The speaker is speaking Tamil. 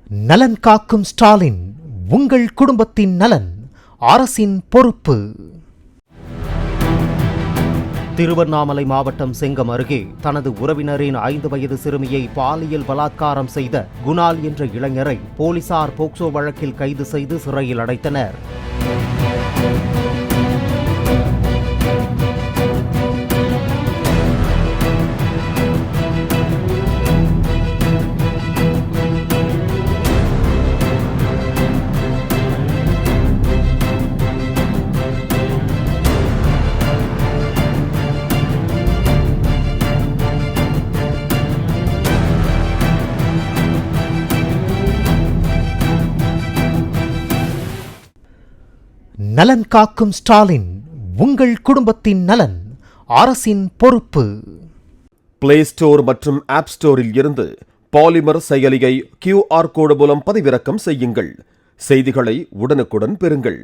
நலன் காக்கும் ஸ்டாலின், உங்கள் குடும்பத்தின் நலன் அரசின் பொறுப்பு. திருவண்ணாமலை மாவட்டம் செங்கம் அருகே தனது உறவினரின் 5 வயது சிறுமியை பாலியல் பலாத்காரம் செய்த குணால் என்ற இளைஞரை போலீசார் போக்சோ வழக்கில் கைது செய்து சிறையில் அடைத்தனர். நலன் காக்கும் ஸ்டாலின், உங்கள் குடும்பத்தின் நலன் அரசின் பொறுப்பு. பிளே ஸ்டோர் மற்றும் ஆப் ஸ்டோரில் இருந்து பாலிமர் செயலியை QR கோடு மூலம் பதிவிறக்கம் செய்யுங்கள். செய்திகளை உடனுக்குடன் பெறுங்கள்.